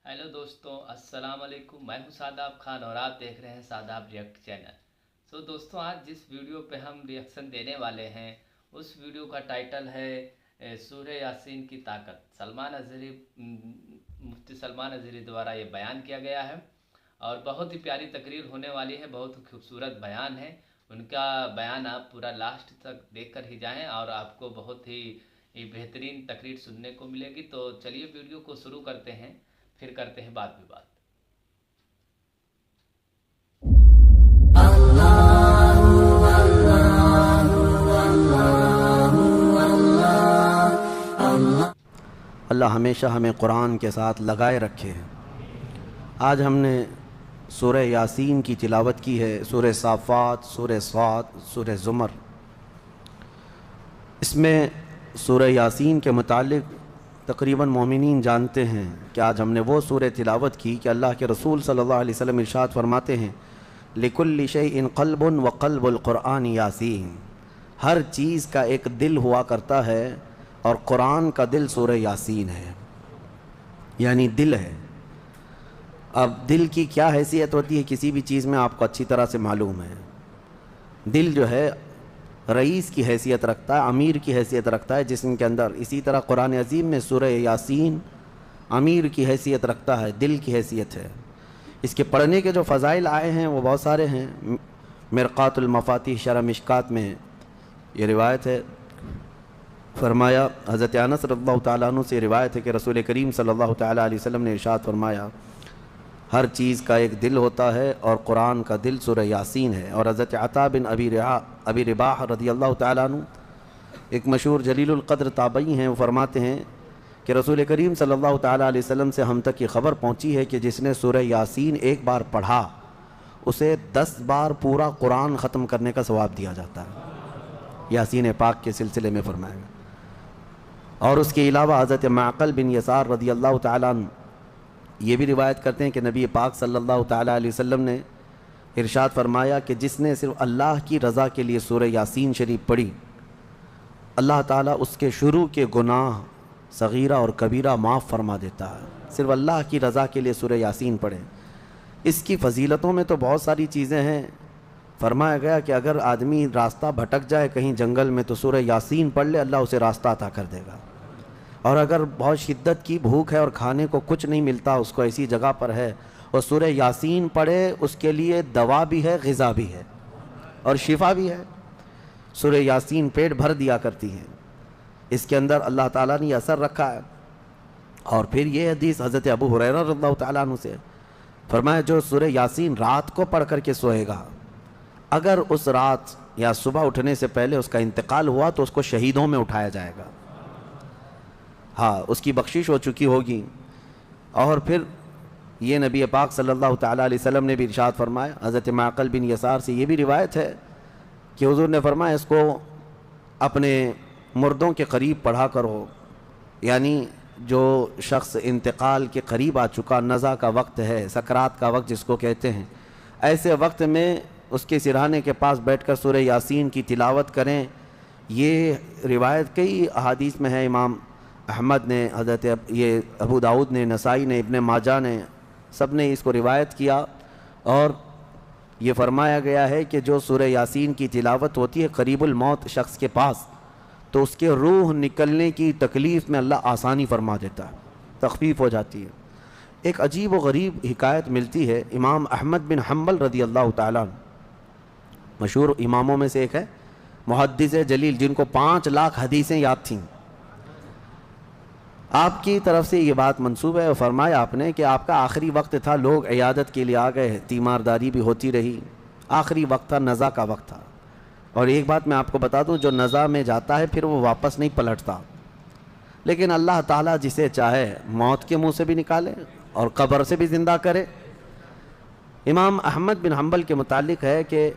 Hello दोस्तों, अस्सलाम वालेकुम। मैं हूं सादाब खान और आप देख रहे हैं सादाब रिएक्ट चैनल। दोस्तों, आज जिस वीडियो पे हम रिएक्शन देने वाले हैं उस वीडियो का टाइटल है सूरह यासीन की ताकत। मुफ्ती सलमान अज़हरी द्वारा ये बयान किया गया है और बहुत ही प्यारी तकरीर होने वाली है। बहुत ही खूबसूरत बयान है। उनका बयान आप पूरा लास्ट तक देख कर ही जाएँ और आपको बहुत ही बेहतरीन तकरीर सुनने को मिलेगी। तो चलिए वीडियो को शुरू करते हैं, फिर करते हैं बात विवाद। अल्लाह हमेशा हमें कुरान के साथ लगाए रखे। आज हमने सूरह यासीन की तिलावत की है, सूरह साफ़ात, सूरह स्वाद, सूरह ज़ुमर। इसमें सूरह यासीन के मुतालिक तकरीबन मोमिनीन जानते हैं कि आज हमने वो सूरह तिलावत की कि अल्लाह के रसूल सल्लल्लाहु अलैहि वसल्लम इरशाद फरमाते हैं, लिकुल्लि शैइन क़ल्बुन व क़ल्बुल क़ुरआन यासीन। हर चीज़ का एक दिल हुआ करता है और कुरान का दिल सूरह यासीन है, यानी दिल है। अब दिल की क्या हैसियत होती है किसी भी चीज़ में आपको अच्छी तरह से मालूम है। दिल जो है रईस की हैसियत रखता है, अमीर की हैसियत रखता है जिस्म के अंदर। इसी तरह कुरान अज़ीम में सूरह यासीन अमीर की हैसियत रखता है, दिल की हैसियत है। इसके पढ़ने के जो फ़ज़ाइल आए हैं वो बहुत सारे हैं। मिरक़ातुल मफ़ातिह शरह मिशकात में ये रिवायत है, फरमाया हज़रत अनस रज़ियल्लाहु तआला अन्हु से रिवायत है कि रसूल करीम सल्लल्लाहु तआला अलैहि वसल्लम ने इरशाद फरमाया, हर चीज़ का एक दिल होता है और कुरान का दिल सूरह यासीन है। और हज़रत अता बिन अबी रिबाह रज़ियल्लाहु तआला अन्हु एक मशहूर जलीलुल क़द्र ताबई हैं, वो फरमाते हैं कि रसूल करीम सल्लल्लाहु तआला अलैहि वसल्लम से हम तक ये ख़बर पहुँची है कि जिसने सूरह यासीन एक बार पढ़ा उसे 10 बार पूरा कुरान ख़त्म करने का सवाब दिया जाता है। यासीन पाक के सिलसिले में फरमाएगा। और उसके अलावा हज़रत माक़ल बिन यसार रज़ियल्लाहु तआला अन्हु ये भी रिवायत करते हैं कि नबी पाक सल्लल्लाहु तआला अलैहि वसल्लम ने इरशाद फरमाया कि जिसने सिर्फ अल्लाह की रज़ा के लिए सूरह यासीन शरीफ पढ़ी, अल्लाह ताला उसके शुरू के गुनाह सगीरा और कबीरा माफ़ फरमा देता है। सिर्फ अल्लाह की रज़ा के लिए सूरह यासीन पढ़ें। इसकी फ़जीलतों में तो बहुत सारी चीज़ें हैं। फरमाया गया कि अगर आदमी रास्ता भटक जाए कहीं जंगल में तो सूरह यासीन पढ़ ले, अल्लाह उसे रास्ता अता कर देगा। और अगर बहुत शिद्दत की भूख है और खाने को कुछ नहीं मिलता, उसको ऐसी जगह पर है और सूरह यासीन पढ़े, उसके लिए दवा भी है, ग़िज़ा भी है और शिफा भी है। सूरह यासीन पेट भर दिया करती है, इसके अंदर अल्लाह ताला ने असर रखा है। और फिर ये हदीस हज़रत अबू हुरैरा रज़ियल्लाहु तआला अन्हु से फरमाया, जो सूरह यासीन रात को पढ़ कर के सोएगा, अगर उस रात या सुबह उठने से पहले उसका इंतकाल हुआ तो उसको शहीदों में उठाया जाएगा। हाँ, उसकी बख्शिश हो चुकी होगी। और फिर ये नबी पाक सल्लल्लाहु तआला अलैहि वसल्लम ने भी इरशाद फरमाया, हज़रत माक़ल बिन यसार से ये भी रिवायत है कि हुज़ूर ने फरमाया, इसको अपने मुर्दों के करीब पढ़ा करो। यानी जो शख्स इंतकाल के करीब आ चुका, नज़ा का वक्त है, सकरात का वक्त जिसको कहते हैं, ऐसे वक्त में उसके सिरहाने के पास बैठकर सूरह यासीन की तिलावत करें। ये रिवायत कई अहादीस में है। इमाम अहमद ने, हज़रत ये अबू दाऊद ने, नसाई ने, इब्न माजा ने, सब ने इसको रिवायत किया। और ये फरमाया गया है कि जो सूरह यासीन की तिलावत होती है करीबुल मौत शख्स के पास, तो उसके रूह निकलने की तकलीफ़ में अल्लाह आसानी फरमा देता है, तख़फ़ीफ़ हो जाती है। एक अजीब व गरीब हिकायत मिलती है। इमाम अहमद बिन हम्बल रज़ियल्लाहु तआला अन्हु मशहूर इमामों में से एक है, मुहद्दिस जलील, जिनको 5 लाख हदीसें याद थीं। आपकी तरफ से ये बात मंसूब है और फरमाया आपने कि आपका आखिरी वक्त था, लोग इयादत के लिए आ गए, तीमारदारी भी होती रही, आखिरी वक्त था, नज़ा का वक्त था। और एक बात मैं आपको बता दूं, जो नज़ा में जाता है फिर वो वापस नहीं पलटता, लेकिन अल्लाह ताला जिसे चाहे मौत के मुंह से भी निकाले और कब्र से भी ज़िंदा करे। इमाम अहमद बिन हम्बल के मुतालिक है कि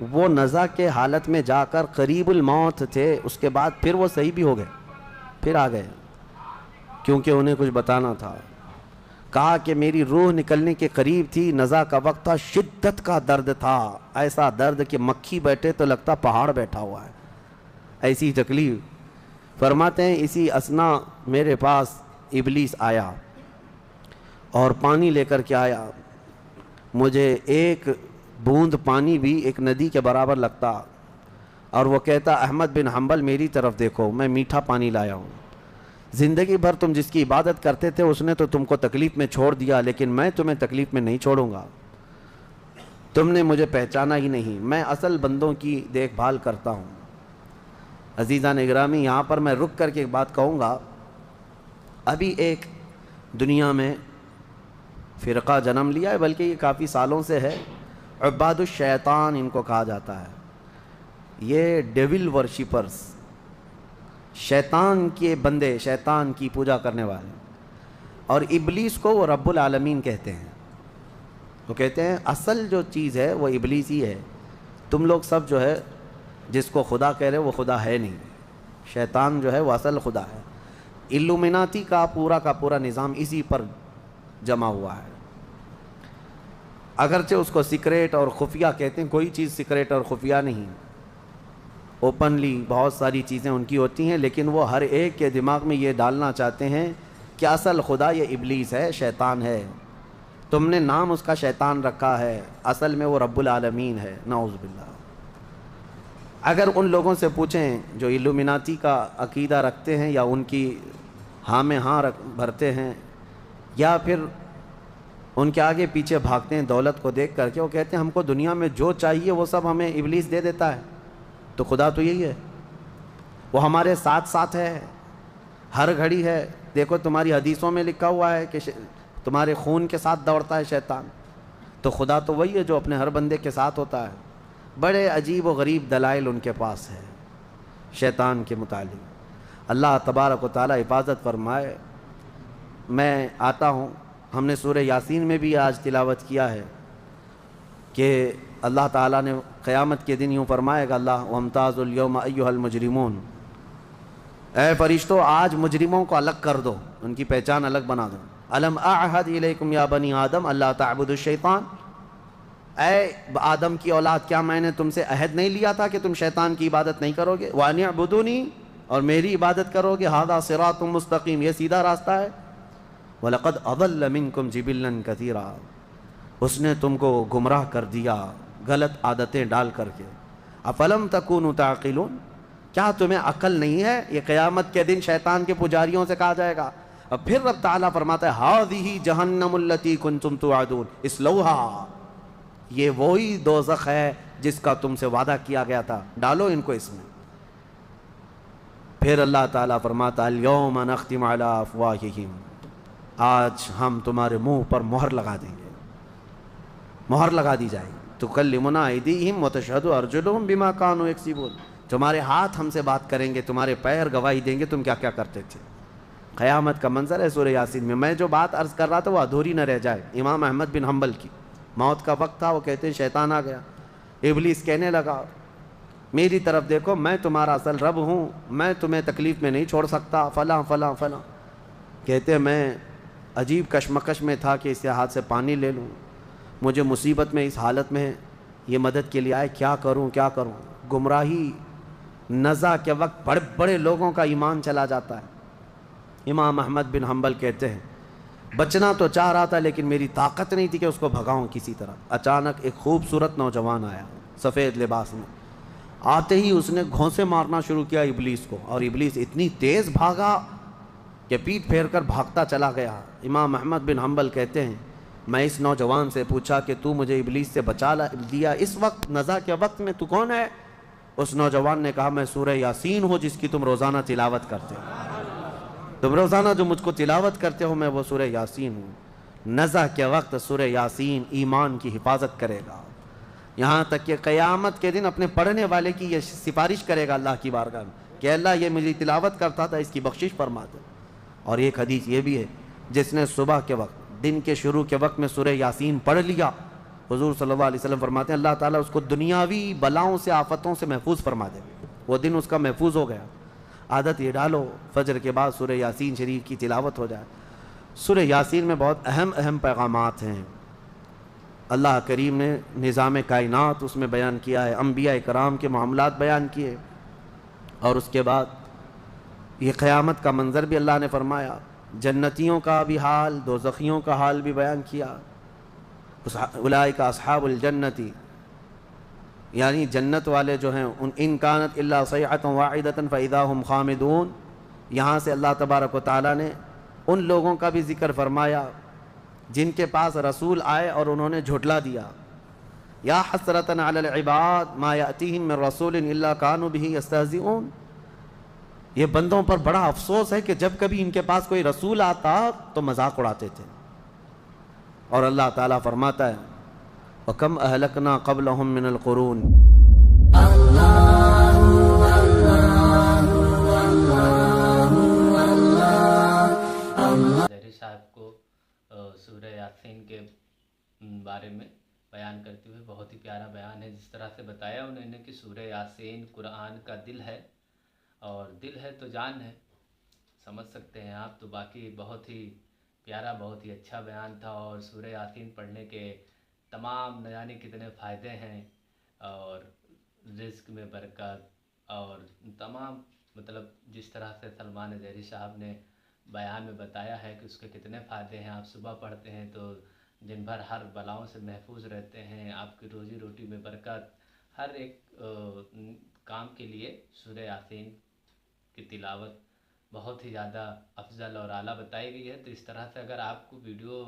वो नज़ा के हालत में जाकर करीबुल मौत थे, उसके बाद फिर वो सही भी हो गए, फिर आ गए, क्योंकि उन्हें कुछ बताना था। कहा कि मेरी रूह निकलने के करीब थी, नज़ा का वक्त था, शिद्दत का दर्द था, ऐसा दर्द कि मक्खी बैठे तो लगता पहाड़ बैठा हुआ है, ऐसी तकलीफ़। फरमाते हैं इसी असना मेरे पास इबलीस आया اور پانی لے کر کے آیا، مجھے ایک بوند پانی بھی ایک ندی کے برابر لگتا، اور وہ کہتا احمد بن حنبل میری طرف دیکھو، میں میٹھا پانی لایا ہوں، زندگی بھر تم جس کی عبادت کرتے تھے اس نے تو تم کو تکلیف میں چھوڑ دیا، لیکن میں تمہیں تکلیف میں نہیں چھوڑوں گا، تم نے مجھے پہچانا ہی نہیں، میں اصل بندوں کی دیکھ بھال کرتا ہوں۔ عزیزان اکرامی، یہاں پر میں رک کر کے ایک بات کہوں گا، ابھی ایک دنیا میں فرقہ جنم لیا ہے، بلکہ یہ کافی سالوں سے ہے، عباد الشیطان ان کو کہا جاتا ہے، یہ ڈیول ورشپرز، شیطان کے بندے، شیطان کی پوجا کرنے والے، اور ابلیس کو وہ رب العالمین کہتے ہیں۔ وہ کہتے ہیں اصل جو چیز ہے وہ ابلیس ہی ہے، تم لوگ سب جو ہے جس کو خدا کہہ رہے وہ خدا ہے نہیں، شیطان جو ہے وہ اصل خدا ہے۔ الومناتی کا پورا نظام اسی پر جمع ہوا ہے، اگرچہ اس کو سیکریٹ اور خفیہ کہتے ہیں، کوئی چیز سیکریٹ اور خفیہ نہیں، اوپنلی بہت ساری چیزیں ان کی ہوتی ہیں، لیکن وہ ہر ایک کے دماغ میں یہ ڈالنا چاہتے ہیں کہ اصل خدا یہ ابلیس ہے، شیطان ہے، تم نے نام اس کا شیطان رکھا ہے، اصل میں وہ رب العالمین ہے، نعوذ باللہ۔ اگر ان لوگوں سے پوچھیں جو الومناتی کا عقیدہ رکھتے ہیں یا ان کی ہاں میں ہاں بھرتے ہیں، یا پھر ان کے آگے پیچھے بھاگتے ہیں دولت کو دیکھ کر کے، وہ کہتے ہیں ہم کو دنیا میں جو چاہیے وہ سب ہمیں ابلیس دے دیتا ہے، تو خدا تو یہی ہے، وہ ہمارے ساتھ ساتھ ہے، ہر گھڑی ہے، دیکھو تمہاری حدیثوں میں لکھا ہوا ہے کہ تمہارے خون کے ساتھ دوڑتا ہے شیطان، تو خدا تو وہی ہے جو اپنے ہر بندے کے ساتھ ہوتا ہے۔ بڑے عجیب و غریب دلائل ان کے پاس ہے شیطان کے متعلق، اللہ تبارک و تعالی حفاظت فرمائے۔ میں آتا ہوں، ہم نے سورہ یاسین میں بھی آج تلاوت کیا ہے کہ اللہ تعالیٰ نے قیامت کے دن یوں فرمائے گا اللہ وامتاز اليوم ایھا المجرمون، اے فرشتوں آج مجرموں کو الگ کر دو، ان کی پہچان الگ بنا دو۔ الم اعہد الیکم یا بنی آدم اللہ تعبدوا الشیطان، اے آدم کی اولاد کیا میں نے تم سے عہد نہیں لیا تھا کہ تم شیطان کی عبادت نہیں کرو گے؟ وان اعبدونی، اور میری عبادت کرو گے، ھذا صراط مستقیم، یہ سیدھا راستہ ہے۔ وَلَقَدْ أَضَلَّ مِنْكُمْ جِبِلًّا كَثِيرًا، اس نے تم کو گمراہ کر دیا غلط عادتیں ڈال کر کے۔ أَفَلَمْ تَكُونُوا تَعْقِلُونَ، کیا تمہیں عقل نہیں ہے؟ یہ قیامت کے دن شیطان کے پجاریوں سے کہا جائے گا۔ اب پھر رب تعالیٰ فرماتا ہے هَذِهِ جَهَنَّمُ الَّتِي كُنْتُمْ تُوعَدُونَ اصْلَوْهَا، یہ وہی دوزخ ہے جس کا تم سے وعدہ کیا گیا تھا، ڈالو ان کو اس میں۔ پھر اللہ تعالیٰ فرماتا اليوم نختم على افواہہم، آج ہم تمہارے منہ پر مہر لگا دیں گے، مہر لگا دی جائے گی، تکلمنا ایدیہم وتشہد ارجلہم بما کانوا یکسبون، تمہارے ہاتھ ہم سے بات کریں گے، تمہارے پیر گواہی دیں گے تم کیا کیا کرتے تھے۔ قیامت کا منظر ہے سورہ یاسین میں۔ میں جو بات عرض کر رہا تھا وہ ادھوری نہ رہ جائے۔ امام احمد بن حنبل کی موت کا وقت تھا، وہ کہتے ہیں شیطان آ گیا، ابلیس کہنے لگا میری طرف دیکھو، میں تمہارا اصل رب ہوں، میں تمہیں تکلیف میں نہیں چھوڑ سکتا، فلاں فلاں فلاں۔ کہتے ہیں میں عجیب کشمکش میں تھا کہ اس کے ہاتھ سے پانی لے لوں، مجھے مصیبت میں اس حالت میں یہ مدد کے لیے آئے، کیا کروں کیا کروں۔ گمراہی نزع کے وقت بڑے بڑے لوگوں کا ایمان چلا جاتا ہے۔ امام احمد بن حنبل کہتے ہیں بچنا تو چاہ رہا تھا لیکن میری طاقت نہیں تھی کہ اس کو بھگاؤں کسی طرح۔ اچانک ایک خوبصورت نوجوان آیا سفید لباس میں، آتے ہی اس نے گھونسے مارنا شروع کیا ابلیس کو، اور ابلیس اتنی تیز بھاگا کہ پیٹ پھیر کر بھاگتا چلا گیا۔ امام احمد بن حنبل کہتے ہیں میں اس نوجوان سے پوچھا کہ تو مجھے ابلیس سے بچا دیا اس وقت نزع کے وقت میں، تو کون ہے؟ اس نوجوان نے کہا میں سورہ یاسین ہوں جس کی تم روزانہ تلاوت کرتے ہو، تم روزانہ جو مجھ کو تلاوت کرتے ہو میں وہ سورہ یاسین ہوں۔ نزع کے وقت سورہ یاسین ایمان کی حفاظت کرے گا، یہاں تک کہ قیامت کے دن اپنے پڑھنے والے کی یہ سفارش کرے گا اللہ کی بارگاہ میں کہ اللہ یہ مجھے تلاوت کرتا تھا، اس کی بخشش فرما دے۔ اور ایک حدیث یہ بھی ہے جس نے صبح کے وقت دن کے شروع کے وقت میں سورہ یاسین پڑھ لیا، حضور صلی اللہ علیہ وسلم فرماتے ہیں اللہ تعالیٰ اس کو دنیاوی بلاؤں سے آفتوں سے محفوظ فرما دے، وہ دن اس کا محفوظ ہو گیا۔ عادت یہ ڈالو فجر کے بعد سورہ یاسین شریف کی تلاوت ہو جائے۔ سورہ یاسین میں بہت اہم پیغامات ہیں، اللہ کریم نے نظام کائنات اس میں بیان کیا ہے، انبیاء کرام کے معاملات بیان کیے، اور اس کے بعد یہ قیامت کا منظر بھی اللہ نے فرمایا۔ जन्नतियों का भी हाल, दोज़खियों का हाल भी बयान किया। उलाइका अस्हाबुल जन्नती, यानी जन्नत वाले जो हैं उन इन कानत इल्ला सयहतन वाहिदतन फ़इज़ा हुम खामिदून। यहाँ से अल्लाह तबारक व तआला ने उन लोगों का भी ज़िक्र फरमाया जिनके पास रसूल आए और उन्होंने झुठला दिया। या हसरतन अलल इबाद मा यातीहिम मिन रसूलिन इल्ला कानू बिही यस्तहज़िऊन। ये बंदों पर बड़ा अफसोस है कि जब कभी इनके पास कोई रसूल आता तो मजाक उड़ाते थे। और अल्लाह ताला फरमाता है वकम अहलकना क़ब्लहुम मिनल क़ुरून। जहरी साहब को सूरह यासीन के बारे में बयान करते हुए बहुत ही प्यारा बयान है। जिस तरह से बताया उन्होंने कि सूरह यासीन कुरान का दिल है, और दिल है तो जान है, समझ सकते हैं आप। तो बाकी बहुत ही प्यारा, बहुत ही अच्छा बयान था। और सूरह यासीन पढ़ने के तमाम न जाने कितने फ़ायदे हैं, और रिज़्क़ में बरकत, और तमाम मतलब जिस तरह से सलमान जहरी साहब ने बयान में बताया है कि उसके कितने फ़ायदे हैं। आप सुबह पढ़ते हैं तो दिन भर हर बलाओं से महफूज रहते हैं, आपकी रोज़ी रोटी में बरकत, हर एक काम के लिए सूरह यासीन की तिलावत बहुत ही ज़्यादा अफजल और आला बताई गई है। तो इस तरह से अगर आपको वीडियो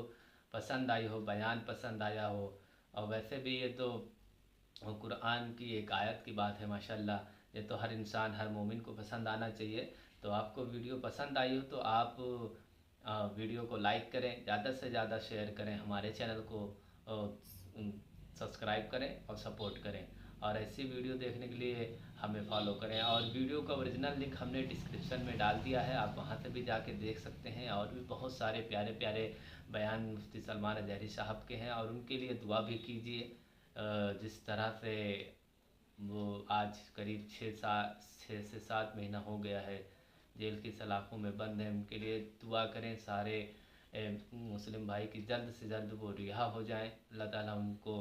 पसंद आई हो, बयान पसंद आया हो, और वैसे भी ये तो कुरान की एक आयत की बात है माशाल्लाह, ये तो हर इंसान, हर मोमिन को पसंद आना चाहिए। तो आपको वीडियो पसंद आई हो तो आप वीडियो को लाइक करें, ज़्यादा से ज़्यादा शेयर करें, हमारे चैनल को सब्सक्राइब करें और सपोर्ट करें, और ऐसी वीडियो देखने के लिए हमें फॉलो करें। और वीडियो का ओरिजिनल लिंक हमने डिस्क्रिप्शन में डाल दिया है, आप वहां से भी जाके देख सकते हैं। और भी बहुत सारे प्यारे प्यारे बयान मुफ्ती सलमान जहरी साहब के हैं, और उनके लिए दुआ भी कीजिए। जिस तरह से वो आज करीब 6 से 7 महीना हो गया है जेल की सलाखों में बंद हैं, उनके लिए दुआ करें। सारे मुस्लिम भाई की जल्द से जल्द वो रिहा हो जाएं, अल्लाह ताला उनको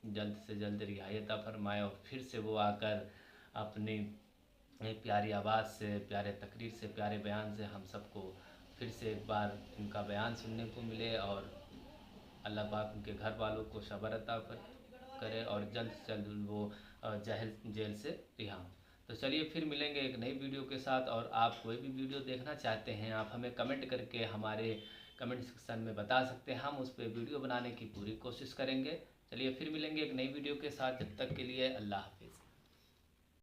जल्द से जल्द रिहाई अता फरमाए, और फिर से वो आकर अपनी प्यारी आवाज़ से, प्यारे तकरीर से, प्यारे बयान से हम सबको फिर से एक बार इनका बयान सुनने को मिले, और अल्लाह पाक उनके घर वालों को सब्र अता करे, और जल्द से जल्द वो जेल से रिहा हों। तो चलिए फिर मिलेंगे एक नई वीडियो के साथ। और आप कोई भी वीडियो देखना चाहते हैं, आप हमें कमेंट करके हमारे कमेंट सेक्शन में बता सकते हैं, हम उस पर वीडियो बनाने की पूरी कोशिश करेंगे। चलिए फिर मिलेंगे एक नई वीडियो के साथ, जब तक के लिए अल्लाह हाफ़िज़।